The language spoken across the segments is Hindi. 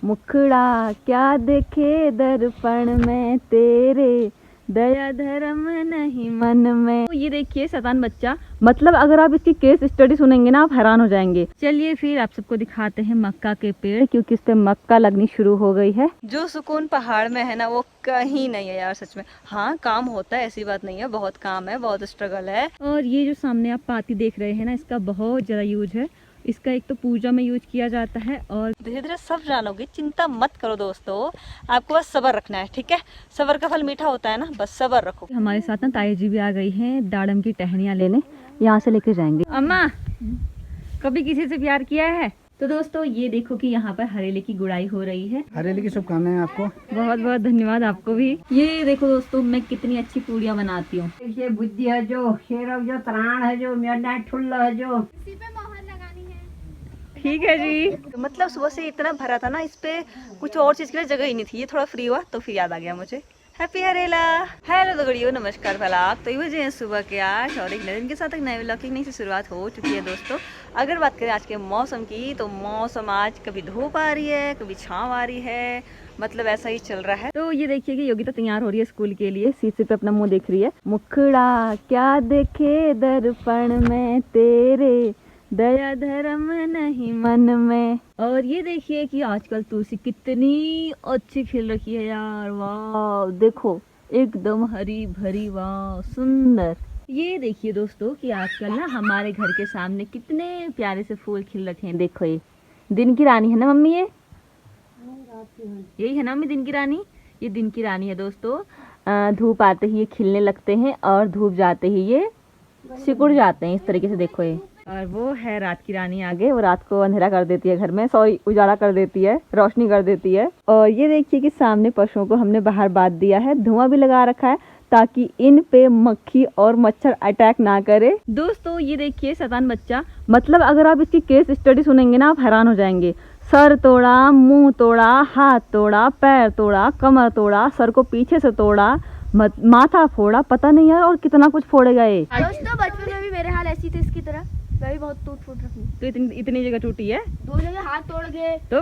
मुखड़ा क्या देखे दर्पण में तेरे, दया धर्म नहीं मन में। तो ये देखिए शैतान बच्चा, मतलब अगर आप इसकी केस स्टडी सुनेंगे ना आप हैरान हो जाएंगे। चलिए फिर आप सबको दिखाते हैं मक्का के पेड़, क्योंकि इस पे मक्का लगनी शुरू हो गई है। जो सुकून पहाड़ में है ना वो कहीं नहीं है यार, सच में। हाँ काम होता है, ऐसी बात नहीं है, बहुत काम है, बहुत स्ट्रगल है। और ये जो सामने आप पाती देख रहे हैं ना, इसका बहुत ज्यादा यूज है। इसका एक तो पूजा में यूज किया जाता है और धीरे धीरे सब जानोगे, चिंता मत करो दोस्तों, आपको बस सब्र रखना है, ठीक है। सब्र का फल मीठा होता है ना, बस सब्र रखो। हमारे साथ ना ताई जी भी आ गई हैं दाड़म की टहनियाँ लेने, यहाँ से लेके जाएंगे। अम्मा कभी किसी से प्यार किया है? तो दोस्तों ये देखो कि यहाँ पर हरेले की गुड़ाई हो रही है। हरेले की शुभकामनाएं आपको। बहुत बहुत धन्यवाद आपको भी। ये देखो दोस्तों मैं कितनी अच्छी पूड़ियाँ बनाती हूँ। ये बुद्धि है जो, शेरव जो, त्राण है जो, मेरा ठुल्ला है जो। ठीक है जी। मतलब सुबह से इतना भरा था ना, इस पे कुछ और चीज के लिए जगह ही नहीं थी। ये थोड़ा फ्री हुआ तो फिर याद आ गया मुझे। हैप्पी हरेला। हेलो दगड़ियों, नमस्कार भलाक। तो ये बजे हैं सुबह के 8 और एक नए दिन के साथ एक नए व्लॉग की नई सी शुरुआत हो चुकी है दोस्तों। अगर बात करें आज के मौसम की, तो मौसम आज कभी धूप आ रही है, कभी छाँव आ रही है, मतलब ऐसा ही चल रहा है। तो ये देखिए कि योगिता तैयार हो रही है स्कूल के लिए, शीशे पे अपना मुंह देख रही है। मुखड़ा क्या देखे दर्पण में तेरे, दया धर्म नहीं मन में। और ये देखिए कि आजकल तुलसी कितनी अच्छी खिल रखी है यार, वाह देखो एकदम हरी भरी, वाह सुंदर। ये देखिए दोस्तों कि आजकल ना हमारे घर के सामने कितने प्यारे से फूल खिल रखे हैं। देखो ये दिन की रानी है ना मम्मी, ये यही है ना मम्मी दिन की रानी। ये दिन की रानी है दोस्तों। धूप आते ही ये खिलने लगते हैं और धूप जाते ही ये सिकुड़ जाते हैं इस तरीके से। देखो ये, और वो है रात की रानी आगे, वो रात को अंधेरा कर देती है घर में, सॉरी उजाला कर देती है, रोशनी कर देती है। और ये देखिए कि सामने पशुओं को हमने बाहर बांध दिया है, धुआं भी लगा रखा है ताकि इन पे मक्खी और मच्छर अटैक ना करे। दोस्तों ये देखिए शैतान बच्चा, मतलब अगर आप इसकी केस स्टडी सुनेंगे ना आप हैरान हो जाएंगे। सर तोड़ा, मुंह तोड़ा, हाथ तोड़ा, पैर तोड़ा, कमर तोड़ा, सर को पीछे से तोड़ा, माथा फोड़ा, पता नहीं यार और कितना कुछ फोड़ेगा ये। दोस्तों बचपन में भी मेरे हाल ऐसी थे इसकी तरह, मैं भी बहुत टूट फूट रखी। तो इतनी जगह टूटी है, 2 जगह हाथ तोड़ गए। तो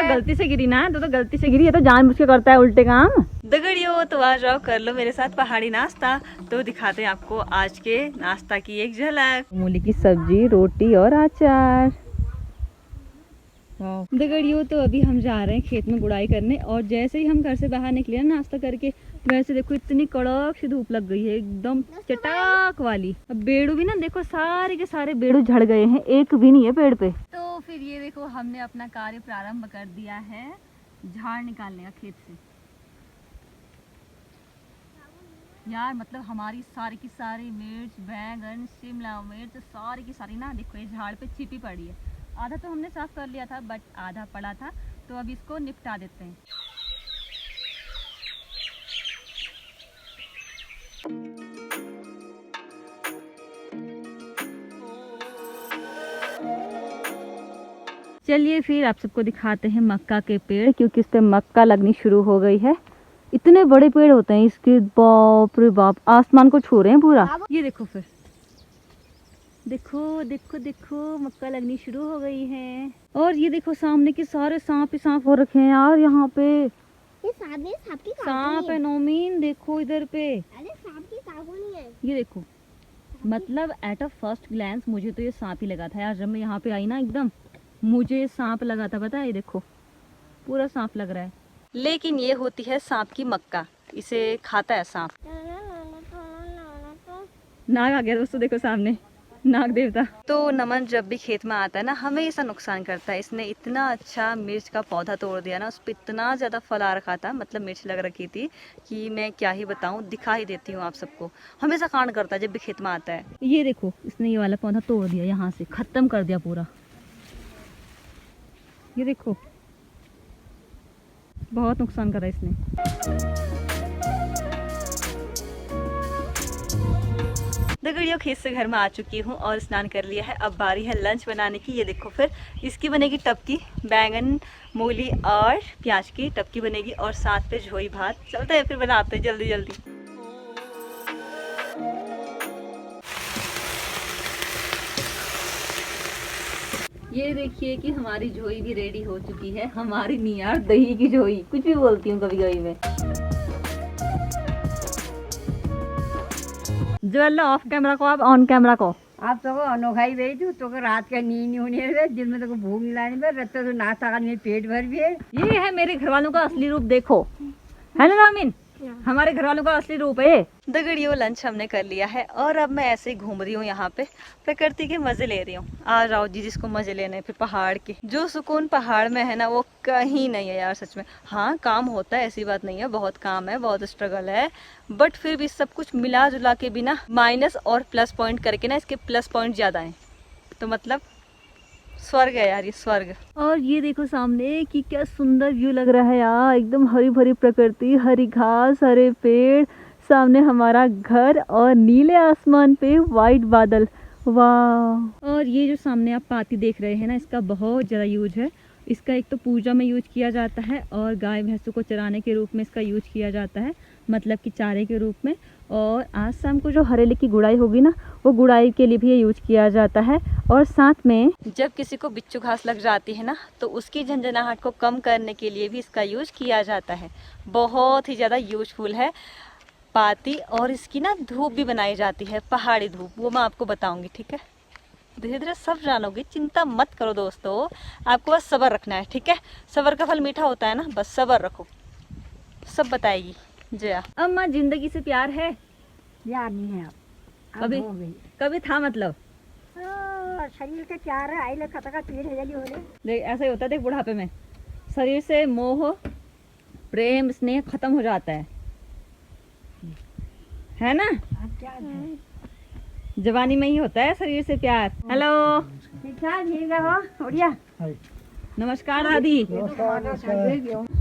गलती से गिरी ना, तो गलती से गिरी है, तो जानबूझ के करता है उल्टे काम। दगड़ियों तो आज आओ कर लो मेरे साथ पहाड़ी नाश्ता। तो दिखाते हैं आपको आज के नाश्ता की एक झलक। मूली की सब्जी, रोटी और अचार। दगड़ियों तो अभी हम जा रहे हैं खेत में गुड़ाई करने, और जैसे ही हम घर से बाहर निकले ना नाश्ता करके, वैसे देखो इतनी कड़क सी धूप लग गई है, एकदम चटाक वाली। अब बेड़ू भी ना देखो, सारे के सारे बेड़ू झड़ गए हैं, एक भी नहीं है पेड़ पे। तो फिर ये देखो हमने अपना कार्य प्रारंभ कर दिया है, झाड़ निकालने का खेत से। यार मतलब हमारी सारी की सारी मिर्च, बैंगन, शिमला मिर्च, सारी की सारी ना देखो ये झाड़ पे छिपी पड़ी है। आधा तो हमने साफ कर लिया था, बट आधा पड़ा था, तो अब इसको निपटा देते हैं। चलिए फिर आप सबको दिखाते हैं मक्का के पेड़, क्योंकि इस पे मक्का लगनी शुरू हो गई है। इतने बड़े पेड़ होते हैं इसके, बाप रे बाप, आसमान को छू रहे हैं पूरा। ये देखो फिर, देखो देखो देखो मक्का लगनी शुरू हो गई है। और ये देखो सामने के सारे सांप ही सांप हो रखे हैं यार यहाँ पे। ये सांप की सांप है नौमीन, देखो इधर पे। अरे सांप की कॉलोनी है ये देखो, मतलब एट अ फर्स्ट ग्लैंस मुझे तो ये सांप ही लगा था यार। जब मैं यहाँ पे आई ना एकदम मुझे सांप लगा था, पता है, ये देखो पूरा सांप लग रहा है। लेकिन ये होती है सांप की मक्का, इसे खाता है सांप। नाग आ गया दोस्तों, देखो सामने नाग देवता। तो नमन जब भी खेत में आता है ना हमेशा नुकसान करता है। इसने इतना अच्छा मिर्च का पौधा तोड़ दिया ना, उस पर इतना ज्यादा फल आ रखा था, मतलब मिर्च लग रखी थी कि मैं क्या ही बताऊं, दिखा ही देती हूँ आप सबको। हमेशा कांड करता है जब भी खेत में आता है। ये देखो इसने ये वाला पौधा तोड़ दिया, यहाँ से खत्म कर दिया पूरा। ये देखो बहुत नुकसान करा इसने। दगड़ियों खेत से घर में आ चुकी हूँ और स्नान कर लिया है। अब बारी है लंच बनाने की। ये देखो फिर इसकी बनेगी टपकी, बैंगन, मूली और प्याज की टपकी बनेगी, और साथ पे झोई भात। चलते हैं फिर बनाते हैं जल्दी जल्दी। ये देखिए कि हमारी जोई भी रेडी हो चुकी है। हमारी नहीं यार, दही की जोई, कुछ भी बोलती हूँ कभी कभी मैं। जो अल्लाह ऑफ कैमरा को आप ऑन कैमरा को। आप तो अनोखा ही गई तू तो रात का नींद नहीं होने रहे, दिन में तो भूख नहीं लाने में, रात तो नाश्ता करने में पेट भर भी है। ये है मेरे घर वालों का असली रूप, देखो है ना रामीन, हमारे घर वालों का असली रूप है। दगड़ियों लंच हमने कर लिया है और अब मैं ऐसे ही घूम रही हूँ यहाँ पे, प्रकृति के मजे ले रही हूँ। आ जाओ जी जिसको मजे लेने हैं। फिर पहाड़ के जो सुकून पहाड़ में है ना वो कहीं नहीं है यार, सच में। हाँ काम होता है, ऐसी बात नहीं है, बहुत काम है, बहुत स्ट्रगल है, बट फिर भी सब कुछ मिला जुला के भी ना माइनस और प्लस पॉइंट करके ना इसके प्लस पॉइंट ज्यादा है। तो मतलब स्वर्ग है यार, ये स्वर्ग। और ये देखो सामने कि क्या सुंदर व्यू लग रहा है यार, एकदम हरी भरी प्रकृति, हरी घास, हरे पेड़, सामने हमारा घर और नीले आसमान पे वाइट बादल, वाह। और ये जो सामने आप पाती देख रहे हैं ना, इसका बहुत ज़्यादा यूज है। इसका एक तो पूजा में यूज किया जाता है और गाय भैंसों को चराने के रूप में इसका यूज किया जाता है, मतलब कि चारे के रूप में। और आज शाम को जो हरेले की गुड़ाई होगी ना, वो गुड़ाई के लिए भी ये यूज किया जाता है। और साथ में जब किसी को बिच्छू घास लग जाती है ना, तो उसकी झंझनाहट को कम करने के लिए भी इसका यूज किया जाता है। बहुत ही ज़्यादा यूजफुल है पाती। और इसकी ना धूप भी बनाई जाती है, पहाड़ी धूप, वो मैं आपको बताऊंगी, ठीक है। धीरे धीरे सब जानोगे, चिंता मत करो दोस्तों, आपको बस सब्र रखना है, ठीक है। सब्र का फल मीठा होता है ना, बस सब्र रखो, सब बताएगी जया। अम्मा जिंदगी से प्यार है? यार नहीं है अब कभी हो गई। कभी था मतलब शरीर के प्यार है, आइले कतका पीर है जली होले। देख ऐसा ही होता है, देख बुढ़ापे में शरीर से मोह प्रेम स्नेह खत्म हो जाता है ना। अब क्या है? जवानी में ही होता है शरीर से प्यार। हेलो ठीक ठाक ठीक है हो बढ़िया। नमस्कार दादी।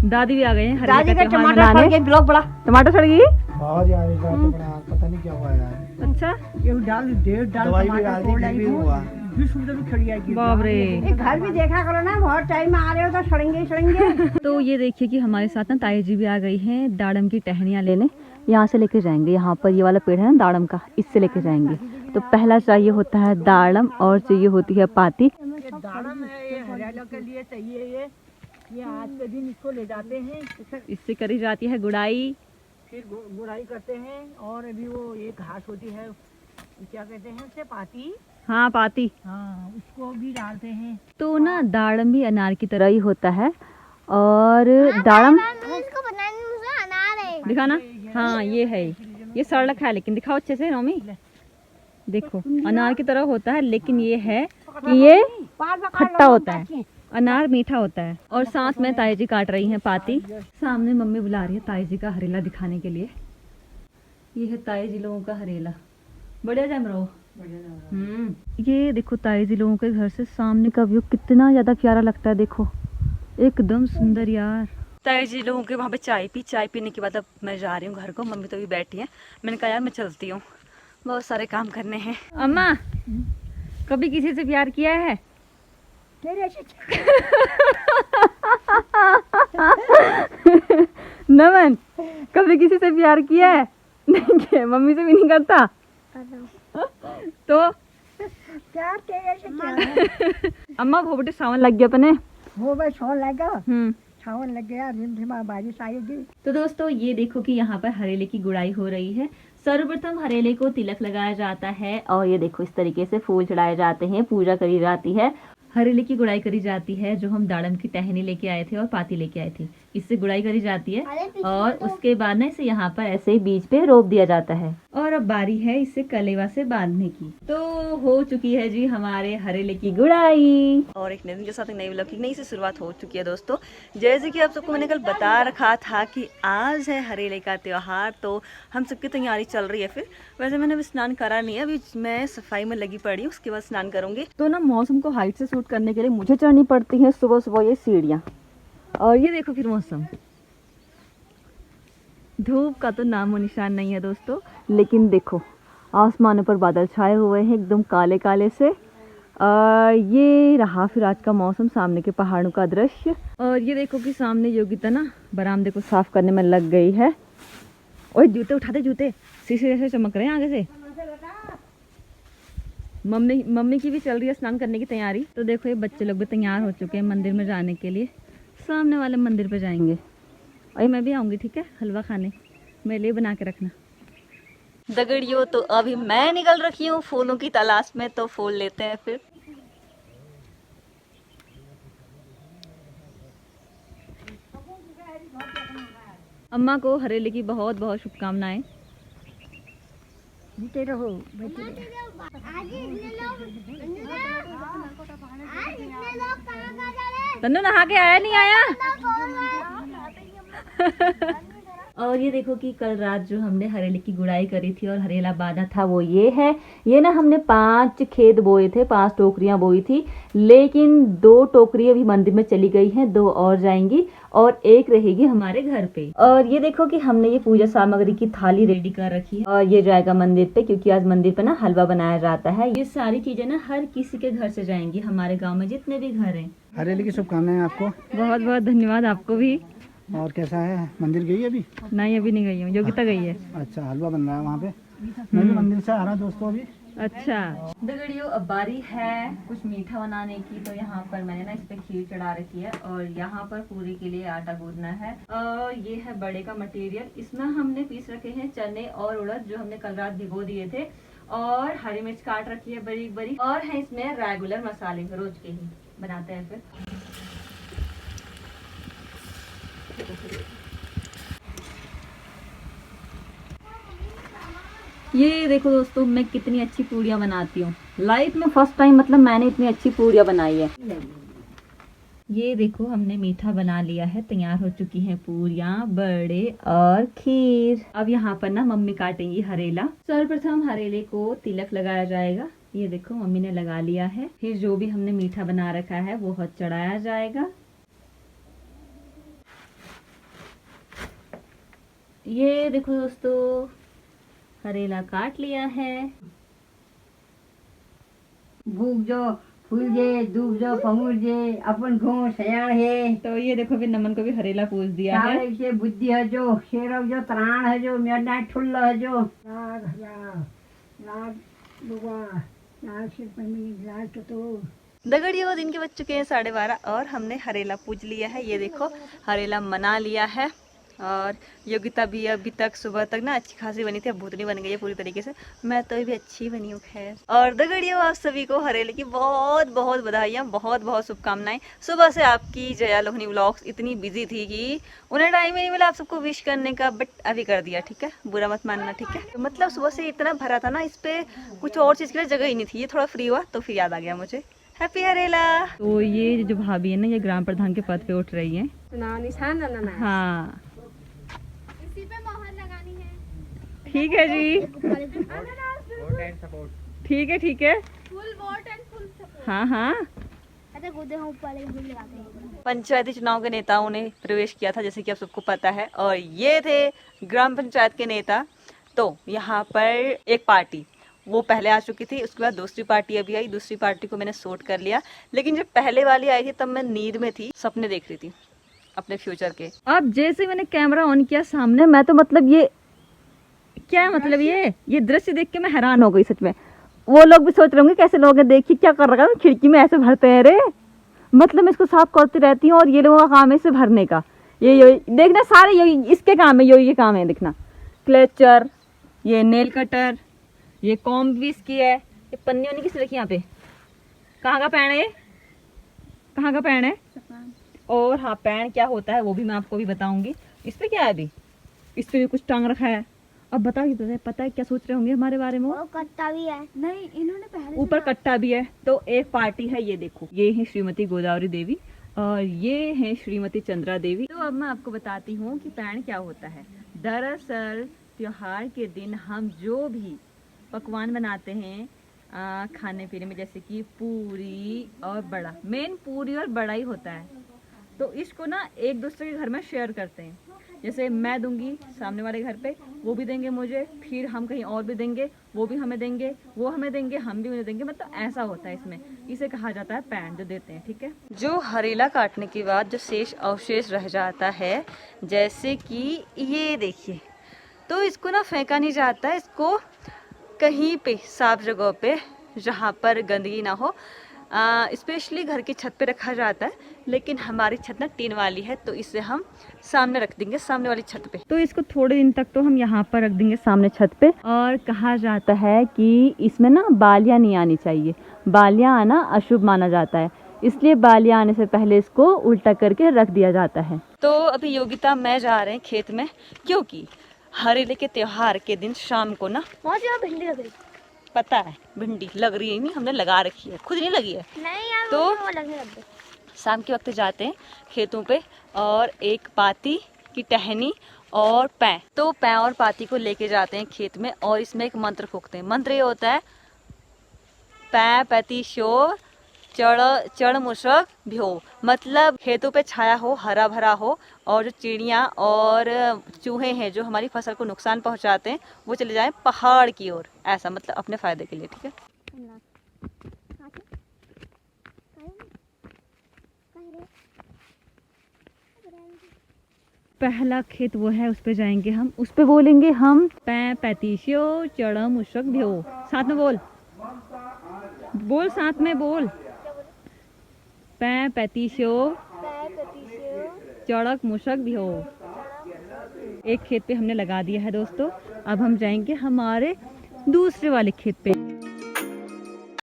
दादी भी आ गए हैं। दादी का टमाटर सड़ गया, ब्लॉक बड़ा टमाटर सड़ गई। बहुत यार इस बार तो बड़ा पता नहीं क्या हुआ यार। अच्छा ये डाल डेढ़ डाल दवाई भी डाल दी फिर भी हुआ। बाप रे। घर भी देखा करो ना, बहुत टाइम में आ रहे हो तो सड़ेंगे ही सड़ेंगे। तो ये देखिए कि हमारे साथ ना ताई जी भी आ गई हैं दाड़म की टहनियाँ लेने। यहाँ से लेके जाएंगे, यहाँ पर ये वाला पेड़ है ना दाड़म का, इससे लेके जाएंगे। तो पहला चाहिए होता है दाड़म और चाहिए होती है पाती। दाड़म है ये हरियाणा के लिए चाहिए, ये आज के दिन इसको ले जाते हैं, इससे करी जाती है गुड़ाई, फिर गुड़ाई करते हैं। और अभी वो एक घास होती है, क्या कहते हैं उसे, पाती। हाँ पाती, हाँ उसको भी डालते हैं। तो ना दाड़म भी अनार की तरह ही होता है। और दाड़म इसको बनाने में मुझे अनार है। दिखाना, हाँ ये है, ये सड़ रखा है लेकिन दिखाओ अच्छे से नौमी। देखो अनार की तरह होता है, लेकिन ये है कि ये खट्टा होता है, अनार मीठा होता है। और साथ में ताई जी काट रही हैं पाती। सामने मम्मी बुला रही है ताई जी का हरेला दिखाने के लिए। ये है ताई जी लोगों का हरेला, बढ़िया जम रहो। ये देखो ताई जी लोगों के घर से सामने का व्यू कितना ज्यादा प्यारा लगता है, देखो एकदम सुंदर यार। ताई जी लोगों के वहाँ पे चाय पी, चाय पीने के बाद अब मैं जा रही हूँ घर को। मम्मी तो भी बैठी है, मैंने कहा यार मैं चलती हूँ, बहुत सारे काम करने हैं। अम्मा कभी किसी से प्यार किया है? तेरे नमन कभी किसी से प्यार किया है? नहीं किया, मम्मी से भी नहीं करता तो क्या तेरे से क्या अम्मा भोबटे सावन लग गया अपने, वो बस छोड़ लगा, सावन लग गया, रिमझिमा बारिश आएगी। तो दोस्तों ये देखो कि यहाँ पर हरेले की गुड़ाई हो रही है। सर्वप्रथम हरेले को तिलक लगाया जाता है और ये देखो इस तरीके से फूल चढ़ाए जाते हैं, पूजा करी जाती है। हरेले की गुड़ाई करी जाती है, जो हम दाड़म की टहनी लेके आए थे और पाती लेके आए थे, इससे गुड़ाई करी जाती है। और उसके बाद ना इसे यहाँ पर ऐसे ही बीच पे रोप दिया जाता है। और अब बारी है इसे कलेवा से बांधने की। तो हो चुकी है जी हमारे हरेले की गुड़ाई। और एक नए दिन के साथ एक नई व्लॉग की नई से शुरुआत हो चुकी है दोस्तों। जैसे कि आप सबको मैंने कल बता रखा था कि आज है हरेले का त्योहार, तो हम सबकी तैयारी चल रही है। फिर वैसे मैंने अभी स्नान करा नहीं है, अभी मैं सफाई में लगी पड़ी हूँ, उसके बाद स्नान करूंगी। तो ना मौसम को हाइट से शूट करने के लिए मुझे चढ़नी पड़ती है सुबह सुबह ये सीढ़ियाँ। और ये देखो फिर मौसम, धूप का तो नामो निशान नहीं है दोस्तों, लेकिन देखो आसमानों पर बादल छाए हुए हैं एकदम काले काले से। ये रहा फिर आज का मौसम, सामने के पहाड़ों का दृश्य। और ये देखो कि सामने योगिता ना बरामदे को साफ करने में लग गई है। ओए जूते उठा दे, जूते शीशे जैसे चमक रहे हैं आगे से। मम्मी की भी चल रही है स्नान करने की तैयारी। तो देखो ये बच्चे लोग भी तैयार हो चुके हैं मंदिर में जाने के लिए। सामने वाले मंदिर पे जाएंगे और मैं भी आऊँगी, ठीक है, हलवा खाने, मेरे लिए बना के रखना। दगड़ियों तो अभी मैं निकल रखी हूँ फूलों की तलाश में, तो फूल लेते हैं फिर। अम्मा को हरेली की बहुत बहुत शुभकामनाएं। जीते रहो, बैठे रहो। तन्नू नहा के आया नहीं आया? और ये देखो कि कल रात जो हमने हरेले की गुड़ाई करी थी और हरेला बांधा था वो ये है। ये ना हमने 5 खेत बोए थे, 5 टोकरियां बोई थी, लेकिन 2 टोकरियां भी मंदिर में चली गई हैं, 2 और जाएंगी और 1 रहेगी हमारे घर पे। और ये देखो कि हमने ये पूजा सामग्री की थाली रेडी कर रखी है और ये जाएगा मंदिर पे, क्योंकि आज मंदिर पे ना हलवा बनाया जाता है। ये सारी चीजें ना हर किसी के घर से जाएंगी, हमारे गाँव में जितने भी घर है। हरेली की शुभकामनाएं आपको। बहुत बहुत धन्यवाद आपको भी। और कैसा है, मंदिर गई अभी? नहीं अभी नहीं गई हूँ, योगिता गई है। अच्छा, हलवा बन रहा है वहाँ पे। मैं भी मंदिर से आ रहा दोस्तों अभी। अच्छा दगड़ियों, अब बारी है कुछ मीठा बनाने की। तो यहाँ पर मैंने ना इस पे खीर चढ़ा रखी है और यहाँ पर पूरी के लिए आटा गूंदना है। और ये है बड़े का मटेरियल, इसमें हमने पीस रखे हैं चने और उड़द जो हमने कल रात भिगो दिए थे, और हरी मिर्च काट रखी है बरीक बरीक, और है इसमें रेगुलर मसाले रोज के ही बनाते हैं। फिर ये देखो दोस्तों मैं कितनी अच्छी पूड़ियाँ बनाती हूँ। लाइफ में फर्स्ट टाइम मतलब मैंने इतनी अच्छी पूड़ियाँ बनाई है। ये देखो हमने मीठा बना लिया है, तैयार हो चुकी हैं पूड़ियाँ, बड़े और खीर। अब यहाँ पर ना मम्मी काटेंगी हरेला। सर्वप्रथम हरेले को तिलक लगाया जाएगा। ये देखो मम्मी ने लगा लिया है। फिर जो भी हमने मीठा बना रखा है वो चढ़ाया जाएगा। ये देखो दोस्तों हरेला काट लिया है। भूख जो फूल जे डूब जो पहुँच जे अपन घो सयाण है। तो ये देखो फिर नमन को भी हरेला पूछ दिया है। सारे से बुद्धि है जो शेरव जो त्राण है जो मेरा ठुल्ल है जो लाग लाग बुआ लाग से पनी लाग तो दगड़ियों दिन के बज चुके हैं 12:30 और हमने हरेला पूज लिया है। ये देखो हरेला मना लिया है। और योगिता भी अभी तक सुबह तक ना अच्छी खासी बनी थी, अब भूतनी बन गई है पूरी तरीके से। मैं तो भी अच्छी बनी हूँ खैर। और दगड़ियों आप सभी को हरेले की बहुत बहुत बधाइयाँ, बहुत बहुत शुभकामनाएं। सुबह से आपकी जया लोहनी व्लॉग्स इतनी बिजी थी कि उन्हें टाइम ही नहीं मिला आप सबको विश करने का, बट अभी कर दिया, ठीक है, बुरा मत मानना, ठीक है। मतलब सुबह से इतना भरा था ना, इस पे कुछ और चीज़ के लिए जगह ही नहीं थी। ये थोड़ा फ्री हुआ तो फिर याद आ गया मुझे। हैप्पी हरेला। तो ये जो भाभी है ना, ये ग्राम प्रधान के पद पे उठ रही है। हाँ इसी पे मोहर लगानी है। ठीक है जी, ठीक है ठीक है, full vote and full support. हाँ हाँ। अच्छा कूदे हम ऊपर लगाते हैं। पंचायती चुनाव के नेताओं ने प्रवेश किया था, जैसे कि आप सबको पता है, और ये थे ग्राम पंचायत के नेता। तो यहाँ पर एक पार्टी वो पहले आ चुकी थी, उसके बाद दूसरी पार्टी अभी आई। दूसरी पार्टी को मैंने शूट कर लिया, लेकिन जब पहले वाली आई थी तब मैं नींद में थी, सपने देख रही थी अपने फ्यूचर के। अब जैसे मैंने कैमरा ऑन किया सामने, मैं तो मतलब ये क्या मतलब ये दृश्य देख के मैं हैरान हो गई सच में। वो लोग भी सोच रहे होंगे कैसे लोग हैं, देखिए क्या कर रखा है, खिड़की में ऐसे भरते हैं रे। मतलब मैं इसको साफ करती रहती हूँ और ये लोगों का काम है इसे भरने का। ये देखना सारे ये इसके काम है, ये काम है देखना। क्लेचर, ये नेल कटर, ये कॉम्ब भी इसकी है। ये पन्नी वन्नी किस रखी यहाँ पे? कहाँ का पैन है ये? कहाँ का पैन है? और हाँ पैन क्या होता है वो भी मैं आपको भी बताऊंगी। इस पे क्या है अभी? इस पे भी कुछ टांग रखा है। अब बताओ तो पता है क्या सोच रहे होंगे हमारे बारे में? वो कट्टा भी है। नहीं इन्होंने पहले ऊपर कट्टा भी है। तो एक पार्टी है, ये देखो, ये है श्रीमती गोदावरी देवी और ये है श्रीमती चंद्रा देवी। तो अब मैं आपको बताती हूँ कि पैन क्या होता है। दरअसल त्योहार के दिन हम जो भी पकवान बनाते हैं खाने पीने में, जैसे कि पूरी और बड़ा, मेन पूरी और बड़ा ही होता है, तो इसको ना एक दूसरे के घर में शेयर करते हैं। जैसे मैं दूंगी सामने वाले घर पे, वो भी देंगे मुझे, फिर हम कहीं और भी देंगे, वो भी हमें देंगे, वो हमें देंगे, हम भी उन्हें देंगे। मतलब ऐसा होता है इसमें। इसे कहा जाता है पैन जो देते हैं, ठीक है। जो हरेला काटने के बाद जो शेष अवशेष रह जाता है, जैसे कि ये देखिए, तो इसको ना फेंका नहीं जाता है, इसको कहीं पे साफ जगह पे जहाँ पर गंदगी ना हो। स्पेशली घर की छत पे रखा जाता है, लेकिन हमारी छत ना टीन वाली है, तो इसे हम सामने रख देंगे, सामने वाली छत पे। तो इसको थोड़े दिन तक तो हम यहाँ पर रख देंगे सामने छत पे। और कहा जाता है कि इसमें ना बालियाँ नहीं आनी चाहिए, बालियाँ आना अशुभ माना जाता है, इसलिए बालियाँ आने से पहले इसको उल्टा करके रख दिया जाता है। तो अभी योगिता मैं जा रहे हैं खेत में, क्योंकि हरेले के त्योहार के दिन शाम को ना बहुत ज्यादा भिंडी लग रही। पता है भिंडी लग रही है, नहीं हमने लगा रखी है, खुद नहीं लगी है। नहीं यार, तो वो लगने लग गए। शाम के वक्त जाते हैं खेतों पे और एक पाती की टहनी और पैं, तो पैं और पाती को लेके जाते हैं खेत में और इसमें एक मंत्र फूकते हैं। मंत्र ये होता है पैं पैती शो चढ़ मुशक भ्यो, मतलब खेतों पे छाया हो, हरा भरा हो, और जो चिड़ियाँ और चूहे हैं जो हमारी फसल को नुकसान पहुंचाते हैं वो चले जाएं पहाड़ की ओर, ऐसा मतलब अपने फायदे के लिए। ठीक है, पहला खेत वो है, उस पे जाएंगे हम, उस पे बोलेंगे हम पैं पैतीशियो चढ़ मुशक भ्यो। साथ में बोल, बोल साथ में बोल, पैं पैतीशियो चढ़क मुशक भी हो। एक खेत पे हमने लगा दिया है दोस्तों, अब हम जाएंगे हमारे दूसरे वाले खेत पे।